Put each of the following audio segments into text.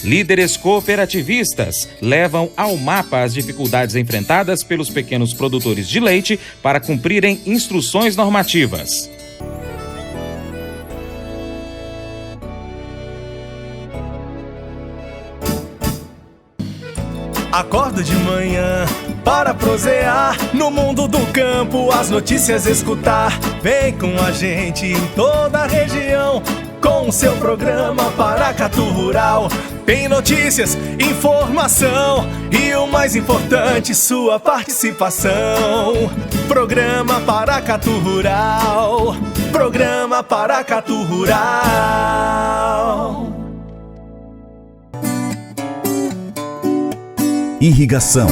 Líderes cooperativistas levam ao mapa as dificuldades enfrentadas pelos pequenos produtores de leite para cumprirem instruções normativas. Acordo de manhã para prosear no mundo do campo, as notícias escutar. Vem com a gente em toda a região com o seu programa Paracatu Rural. Tem notícias, informação e o mais importante, sua participação. Programa Paracatu Rural. Programa Paracatu Rural. Irrigação.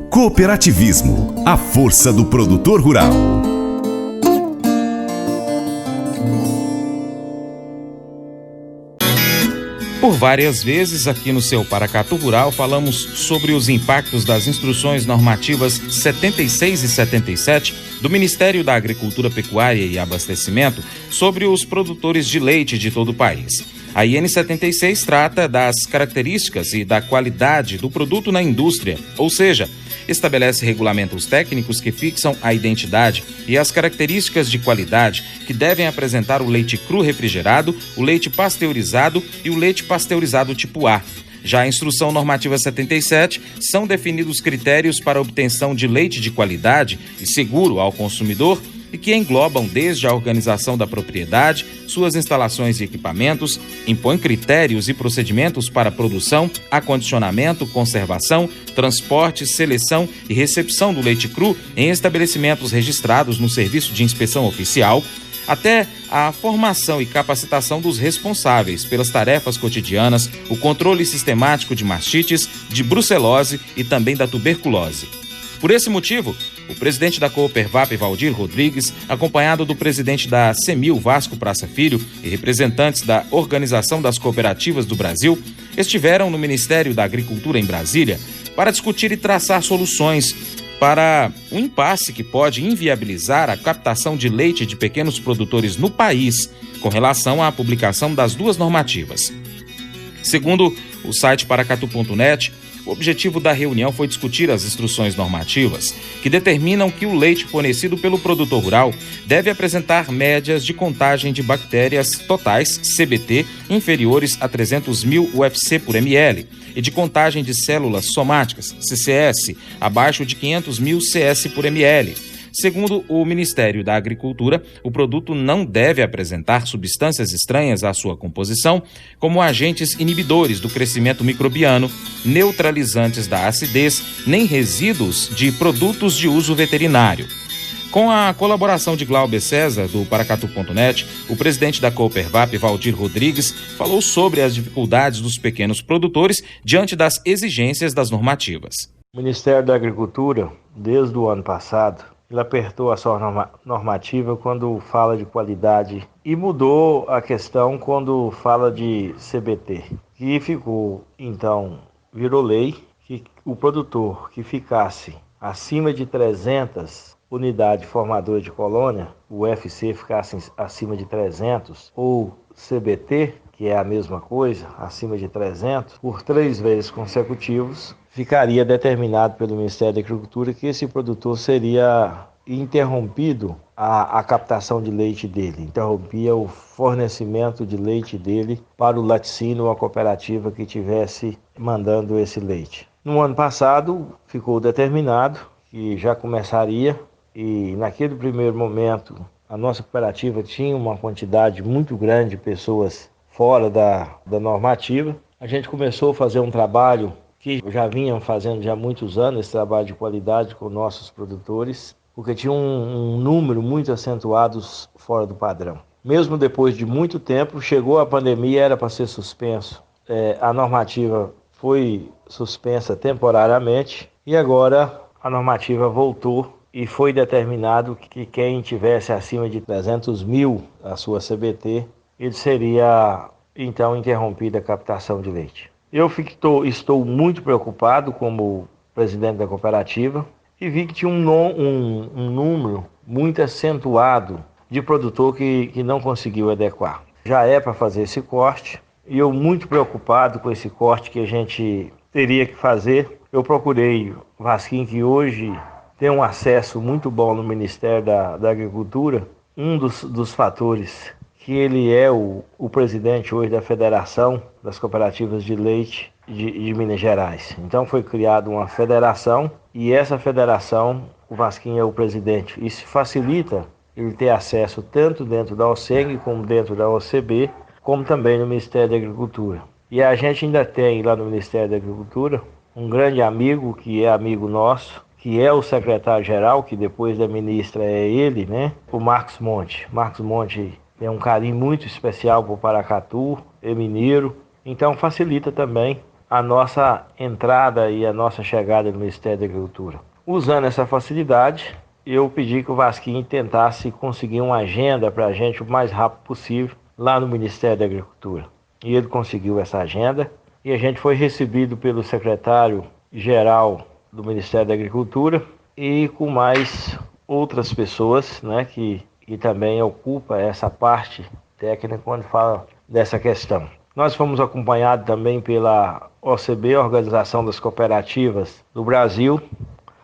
Cooperativismo, a força do produtor rural. Por várias vezes aqui no seu Paracatu Rural falamos sobre os impactos das instruções normativas 76 e 77 do Ministério da Agricultura, Pecuária e Abastecimento sobre os produtores de leite de todo o país. A IN 76 trata das características e da qualidade do produto na indústria, ou seja, estabelece regulamentos técnicos que fixam a identidade e as características de qualidade que devem apresentar o leite cru refrigerado, o leite pasteurizado e o leite pasteurizado tipo A. Já a Instrução Normativa 77 são definidos critérios para a obtenção de leite de qualidade e seguro ao consumidor e que englobam desde a organização da propriedade, suas instalações e equipamentos, impõem critérios e procedimentos para produção, acondicionamento, conservação, transporte, seleção e recepção do leite cru em estabelecimentos registrados no Serviço de Inspeção Oficial, até a formação e capacitação dos responsáveis pelas tarefas cotidianas, o controle sistemático de mastites, de brucelose e também da tuberculose. Por esse motivo, o presidente da Coopervap, Valdir Rodrigues, acompanhado do presidente da CEMIL, Vasco Praça Filho, e representantes da Organização das Cooperativas do Brasil, estiveram no Ministério da Agricultura em Brasília para discutir e traçar soluções para um impasse que pode inviabilizar a captação de leite de pequenos produtores no país com relação à publicação das duas normativas. Segundo o site paracatu.net, o objetivo da reunião foi discutir as instruções normativas que determinam que o leite fornecido pelo produtor rural deve apresentar médias de contagem de bactérias totais, CBT, inferiores a 300 mil UFC por ml e de contagem de células somáticas, CCS, abaixo de 500 mil CS por ml. Segundo o Ministério da Agricultura, o produto não deve apresentar substâncias estranhas à sua composição, como agentes inibidores do crescimento microbiano, neutralizantes da acidez, nem resíduos de produtos de uso veterinário. Com a colaboração de Glauber César, do Paracatu.net, o presidente da Coopervap, Valdir Rodrigues, falou sobre as dificuldades dos pequenos produtores diante das exigências das normativas. O Ministério da Agricultura, desde o ano passado, ele apertou a sua normativa quando fala de qualidade e mudou a questão quando fala de CBT, que ficou, então, virou lei, que o produtor que ficasse acima de 300 unidades formadoras de colônia, o UFC ficasse acima de 300, ou CBT, que é a mesma coisa, acima de 300, por 3 vezes consecutivos, ficaria determinado pelo Ministério da Agricultura que esse produtor seria interrompido a captação de leite dele, interrompia o fornecimento de leite dele para o laticínio ou a cooperativa que estivesse mandando esse leite. No ano passado ficou determinado que já começaria, e naquele primeiro momento a nossa cooperativa tinha uma quantidade muito grande de pessoas fora da normativa. A gente começou a fazer um trabalho que já vinham fazendo já há muitos anos, esse trabalho de qualidade com nossos produtores, porque tinha um número muito acentuado fora do padrão. Mesmo depois de muito tempo, chegou a pandemia, era para ser suspenso. A normativa foi suspensa temporariamente e agora a normativa voltou e foi determinado que quem tivesse acima de 300 mil a sua CBT, ele seria então interrompida a captação de leite. Eu estou muito preocupado como presidente da cooperativa e vi que tinha um número muito acentuado de produtor que não conseguiu adequar. Já é para fazer esse corte e eu muito preocupado com esse corte que a gente teria que fazer. Eu procurei o Vasquinho, que hoje tem um acesso muito bom no Ministério da Agricultura. Um dos fatores que ele é o presidente hoje da Federação das Cooperativas de Leite de Minas Gerais. Então foi criada uma federação e essa federação, o Vasquinho é o presidente. Isso facilita ele ter acesso tanto dentro da OCENG como dentro da OCB, como também no Ministério da Agricultura. E a gente ainda tem lá no Ministério da Agricultura um grande amigo, que é amigo nosso, que é o secretário-geral, que depois da ministra é ele, né? O Marcos Monte. Marcos Monte tem um carinho muito especial por Paracatu, é mineiro, então facilita também a nossa entrada e a nossa chegada no Ministério da Agricultura. Usando essa facilidade, eu pedi que o Vasquinho tentasse conseguir uma agenda para a gente o mais rápido possível lá no Ministério da Agricultura. E ele conseguiu essa agenda e a gente foi recebido pelo secretário-geral do Ministério da Agricultura e com mais outras pessoas, né, que também ocupa essa parte técnica quando fala dessa questão. Nós fomos acompanhados também pela OCB, Organização das Cooperativas do Brasil,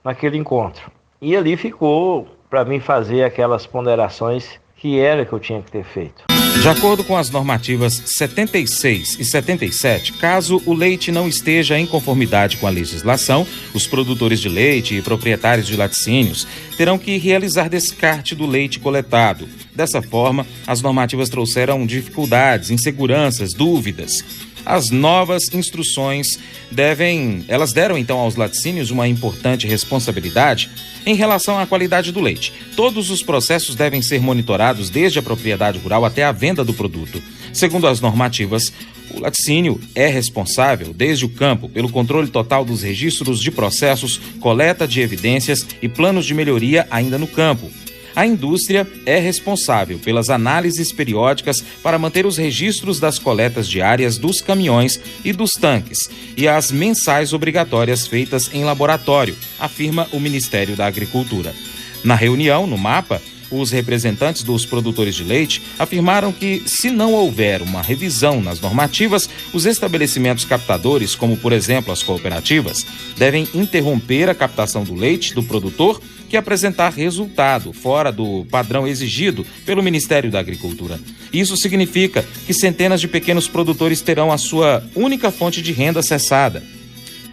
naquele encontro. E ali ficou para mim fazer aquelas ponderações que eu tinha que ter feito. De acordo com as normativas 76 e 77, caso o leite não esteja em conformidade com a legislação, os produtores de leite e proprietários de laticínios terão que realizar descarte do leite coletado. Dessa forma, as normativas trouxeram dificuldades, inseguranças, dúvidas. As novas instruções deram então aos laticínios uma importante responsabilidade em relação à qualidade do leite. Todos os processos devem ser monitorados desde a propriedade rural até a venda do produto. Segundo as normativas, o laticínio é responsável, desde o campo, pelo controle total dos registros de processos, coleta de evidências e planos de melhoria ainda no campo. A indústria é responsável pelas análises periódicas para manter os registros das coletas diárias dos caminhões e dos tanques e as mensais obrigatórias feitas em laboratório, afirma o Ministério da Agricultura. Na reunião, no MAPA, os representantes dos produtores de leite afirmaram que, se não houver uma revisão nas normativas, os estabelecimentos captadores, como por exemplo as cooperativas, devem interromper a captação do leite do produtor que apresentar resultado fora do padrão exigido pelo Ministério da Agricultura. Isso significa que centenas de pequenos produtores terão a sua única fonte de renda cessada.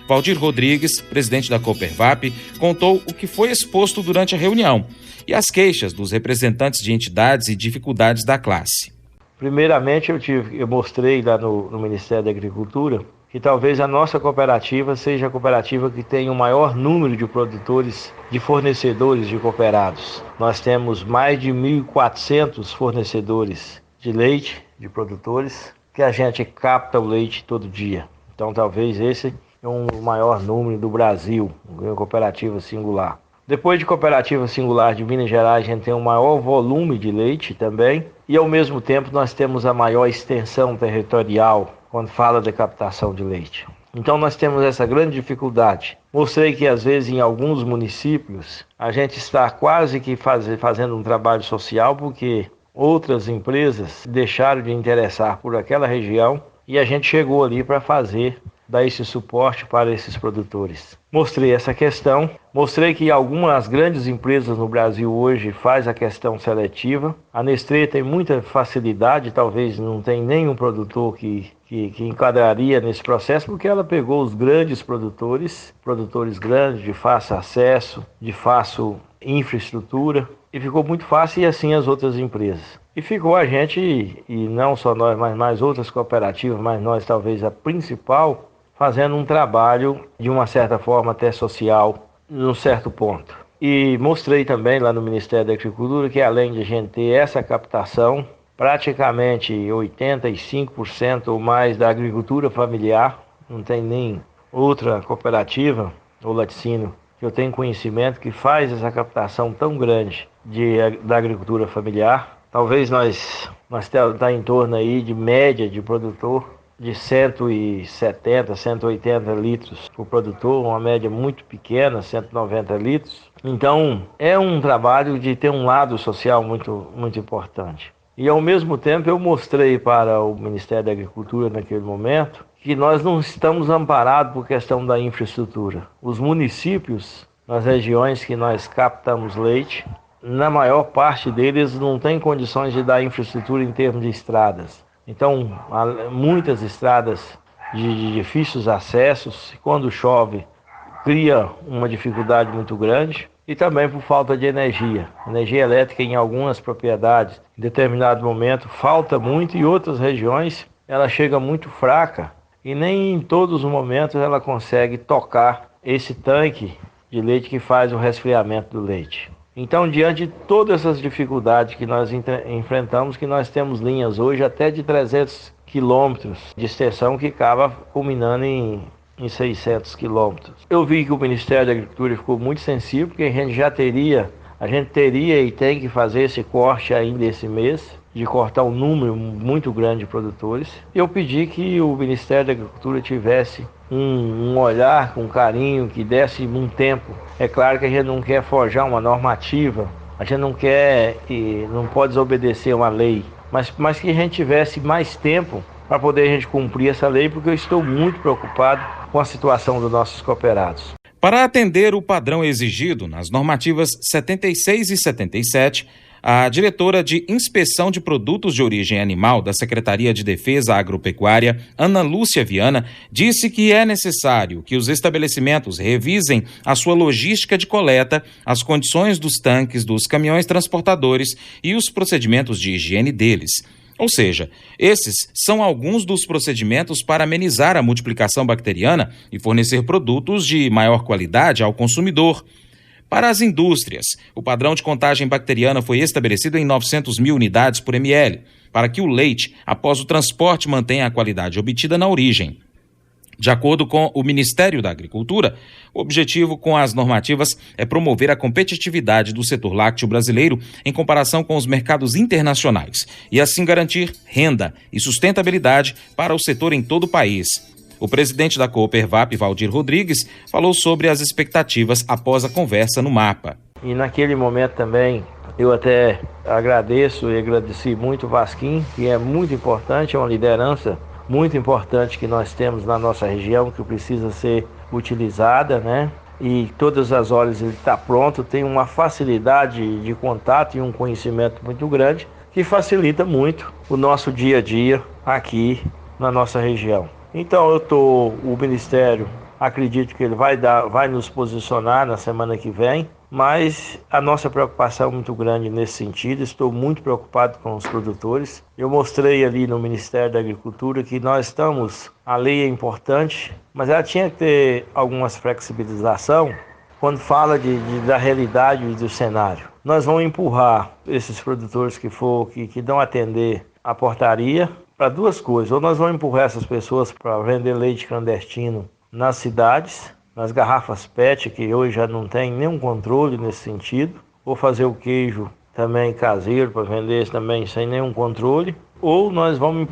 Valdir Rodrigues, presidente da Coopervap, contou o que foi exposto durante a reunião e as queixas dos representantes de entidades e dificuldades da classe. Primeiramente, eu mostrei lá no Ministério da Agricultura que talvez a nossa cooperativa seja a cooperativa que tem o maior número de produtores, de fornecedores de cooperados. Nós temos mais de 1.400 fornecedores de leite, de produtores, que a gente capta o leite todo dia. Então talvez esse é o maior número do Brasil, uma cooperativa singular. Depois de cooperativa singular de Minas Gerais, a gente tem o maior volume de leite também e ao mesmo tempo nós temos a maior extensão territorial quando fala da captação de leite. Então nós temos essa grande dificuldade. Mostrei que às vezes em alguns municípios a gente está quase que fazendo um trabalho social porque outras empresas deixaram de interessar por aquela região e a gente chegou ali para dar esse suporte para esses produtores. Mostrei essa questão, mostrei que algumas grandes empresas no Brasil hoje fazem a questão seletiva. A Nestlé tem muita facilidade, talvez não tem nenhum produtor que enquadraria nesse processo, porque ela pegou os grandes produtores grandes, de fácil acesso, de fácil infraestrutura, e ficou muito fácil, e assim as outras empresas. E ficou a gente, e não só nós, mas mais outras cooperativas, mas nós talvez a principal, fazendo um trabalho de uma certa forma até social, num certo ponto. E mostrei também lá no Ministério da Agricultura que além de a gente ter essa captação, praticamente 85% ou mais da agricultura familiar, não tem nem outra cooperativa ou laticínio que eu tenho conhecimento que faz essa captação tão grande da agricultura familiar. Talvez nós está em torno aí de média de produtor de 170, 180 litros por produtor, uma média muito pequena, 190 litros. Então, é um trabalho de ter um lado social muito, muito importante. E, ao mesmo tempo, eu mostrei para o Ministério da Agricultura, naquele momento, que nós não estamos amparados por questão da infraestrutura. Os municípios, nas regiões que nós captamos leite, na maior parte deles não tem condições de dar infraestrutura em termos de estradas. Então, há muitas estradas de difíceis acessos, quando chove, cria uma dificuldade muito grande, e também por falta de energia. Energia elétrica em algumas propriedades, em determinado momento, falta muito, e em outras regiões ela chega muito fraca, e nem em todos os momentos ela consegue tocar esse tanque de leite que faz o resfriamento do leite. Então, diante de todas essas dificuldades que nós enfrentamos, que nós temos linhas hoje até de 300 quilômetros de extensão, que acaba culminando em 600 quilômetros. Eu vi que o Ministério da Agricultura ficou muito sensível, porque a gente teria e tem que fazer esse corte ainda esse mês, de cortar um número muito grande de produtores. Eu pedi que o Ministério da Agricultura tivesse um olhar com carinho, que desse um tempo. É claro que a gente não quer forjar uma normativa, a gente não quer e não pode desobedecer uma lei, mas que a gente tivesse mais tempo para poder a gente cumprir essa lei, porque eu estou muito preocupado com a situação dos nossos cooperados. Para atender o padrão exigido nas normativas 76 e 77, a diretora de Inspeção de Produtos de Origem Animal da Secretaria de Defesa Agropecuária, Ana Lúcia Viana, disse que é necessário que os estabelecimentos revisem a sua logística de coleta, as condições dos tanques dos caminhões transportadores e os procedimentos de higiene deles. Ou seja, esses são alguns dos procedimentos para amenizar a multiplicação bacteriana e fornecer produtos de maior qualidade ao consumidor. Para as indústrias, o padrão de contagem bacteriana foi estabelecido em 900 mil unidades por ml, para que o leite, após o transporte, mantenha a qualidade obtida na origem. De acordo com o Ministério da Agricultura, o objetivo com as normativas é promover a competitividade do setor lácteo brasileiro em comparação com os mercados internacionais e, assim, garantir renda e sustentabilidade para o setor em todo o país. O presidente da Coopervap, Valdir Rodrigues, falou sobre as expectativas após a conversa no MAPA. E naquele momento também eu até agradeço e agradeci muito o Vasquim, que é muito importante, é uma liderança muito importante que nós temos na nossa região, que precisa ser utilizada, né? E todas as horas ele está pronto, tem uma facilidade de contato e um conhecimento muito grande, que facilita muito o nosso dia a dia aqui na nossa região. Então o Ministério, acredito que ele vai nos posicionar na semana que vem, mas a nossa preocupação é muito grande nesse sentido. Estou muito preocupado com os produtores. Eu mostrei ali no Ministério da Agricultura que nós estamos, a lei é importante, mas ela tinha que ter algumas flexibilização quando fala da realidade e do cenário. Nós vamos empurrar esses produtores que não atender a portaria para duas coisas: ou nós vamos empurrar essas pessoas para vender leite clandestino nas cidades, nas garrafas PET, que hoje já não tem nenhum controle nesse sentido, ou fazer o queijo também caseiro para vender também sem nenhum controle, ou nós vamos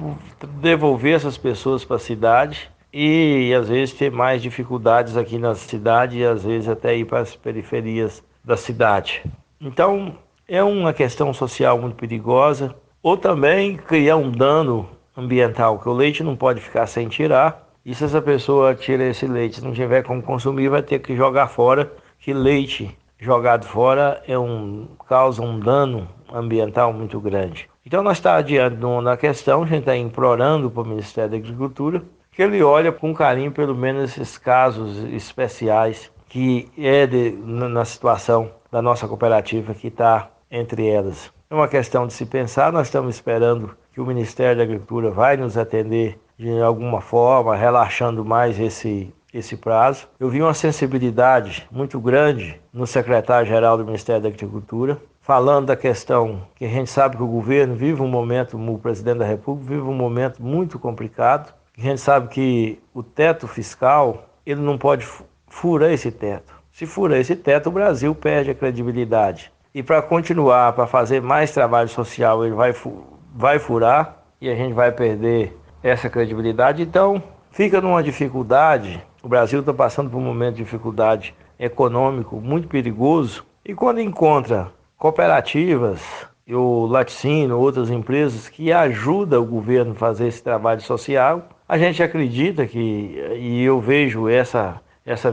devolver essas pessoas para a cidade e às vezes ter mais dificuldades aqui na cidade e às vezes até ir para as periferias da cidade. Então é uma questão social muito perigosa, ou também criar um dano ambiental, que o leite não pode ficar sem tirar. E se essa pessoa tira esse leite, se não tiver como consumir, vai ter que jogar fora, que leite jogado fora causa um dano ambiental muito grande. Então nós estamos adiante na questão, a gente está implorando para o Ministério da Agricultura que ele olhe com carinho pelo menos esses casos especiais que na situação da nossa cooperativa que está entre elas. É uma questão de se pensar, nós estamos esperando que o Ministério da Agricultura vai nos atender de alguma forma, relaxando mais esse prazo. Eu vi uma sensibilidade muito grande no secretário-geral do Ministério da Agricultura, falando da questão que a gente sabe que o governo vive um momento, o presidente da República vive um momento muito complicado. A gente sabe que o teto fiscal, ele não pode furar esse teto. Se furar esse teto, o Brasil perde a credibilidade. E para continuar, para fazer mais trabalho social, ele vai furar e a gente vai perder essa credibilidade. Então, fica numa dificuldade. O Brasil está passando por um momento de dificuldade econômico muito perigoso. E quando encontra cooperativas, o Laticínio, outras empresas que ajudam o governo a fazer esse trabalho social, a gente acredita que, e eu vejo essa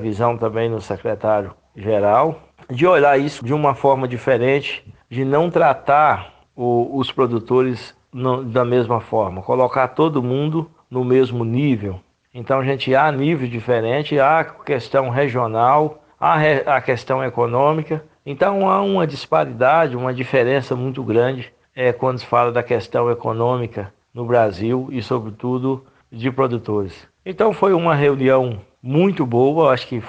visão também no secretário-geral, de olhar isso de uma forma diferente, de não tratar os produtores da mesma forma, colocar todo mundo no mesmo nível. Então, há níveis diferentes, há a questão regional, há a questão econômica. Então, há uma disparidade, uma diferença muito grande quando se fala da questão econômica no Brasil e, sobretudo, de produtores. Então, foi uma reunião muito boa, acho que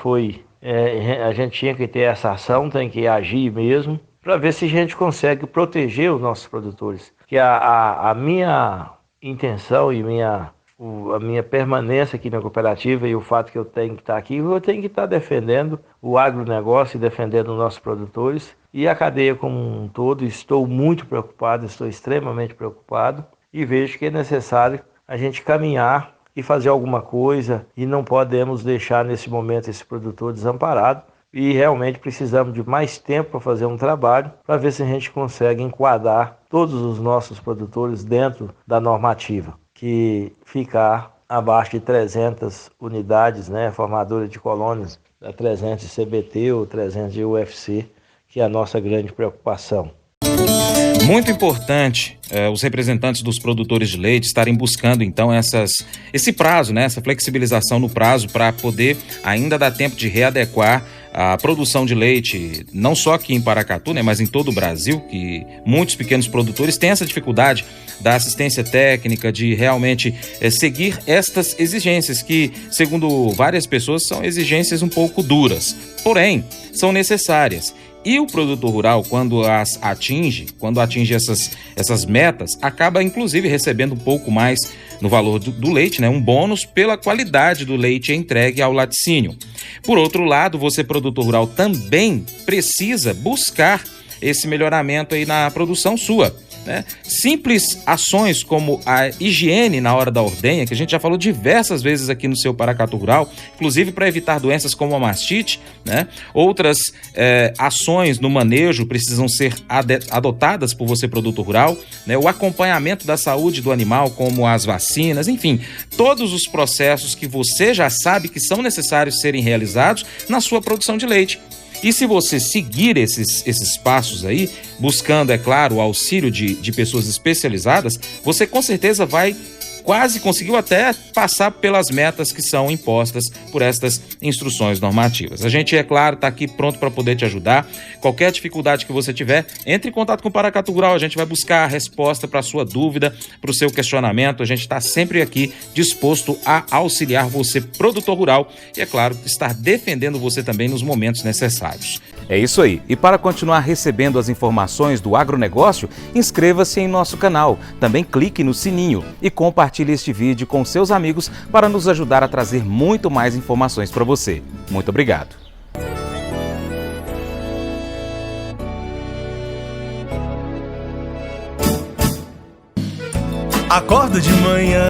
a gente tinha que ter essa ação, tem que agir mesmo, para ver se a gente consegue proteger os nossos produtores. Que a minha intenção e a minha permanência aqui na cooperativa e o fato que eu tenho que estar aqui, eu tenho que estar defendendo o agronegócio e defendendo os nossos produtores e a cadeia como um todo. Estou muito preocupado, estou extremamente preocupado e vejo que é necessário a gente caminhar e fazer alguma coisa e não podemos deixar nesse momento esse produtor desamparado e realmente precisamos de mais tempo para fazer um trabalho para ver se a gente consegue enquadrar todos os nossos produtores dentro da normativa, que ficar abaixo de 300 unidades, formadora de colônias, 300 de CBT ou 300 de UFC, que é a nossa grande preocupação. Muito importante os representantes dos produtores de leite estarem buscando, então, esse prazo, essa flexibilização no prazo para poder ainda dar tempo de readequar a produção de leite, não só aqui em Paracatu, mas em todo o Brasil, que muitos pequenos produtores têm essa dificuldade da assistência técnica, de realmente seguir estas exigências que, segundo várias pessoas, são exigências um pouco duras, porém, são necessárias. E o produtor rural, quando atinge essas metas, acaba inclusive recebendo um pouco mais no valor do leite, um bônus pela qualidade do leite entregue ao laticínio. Por outro lado, você, produtor rural, também precisa buscar esse melhoramento aí na produção sua. Simples ações como a higiene na hora da ordenha, que a gente já falou diversas vezes aqui no seu Paracatu Rural, inclusive para evitar doenças como a mastite, outras ações no manejo precisam ser adotadas por você, produtor rural, o acompanhamento da saúde do animal, como as vacinas, enfim, todos os processos que você já sabe que são necessários serem realizados na sua produção de leite. E se você seguir esses passos aí, buscando, é claro, o auxílio de pessoas especializadas, você com certeza vai conseguiu até passar pelas metas que são impostas por estas instruções normativas. A gente, é claro, está aqui pronto para poder te ajudar. Qualquer dificuldade que você tiver, entre em contato com o Paracatu Rural. A gente vai buscar a resposta para a sua dúvida, para o seu questionamento. A gente está sempre aqui disposto a auxiliar você, produtor rural, e, é claro, estar defendendo você também nos momentos necessários. É isso aí. E para continuar recebendo as informações do agronegócio, inscreva-se em nosso canal. Também clique no sininho e compartilhe este vídeo com seus amigos para nos ajudar a trazer muito mais informações para você. Muito obrigado. Acordo de manhã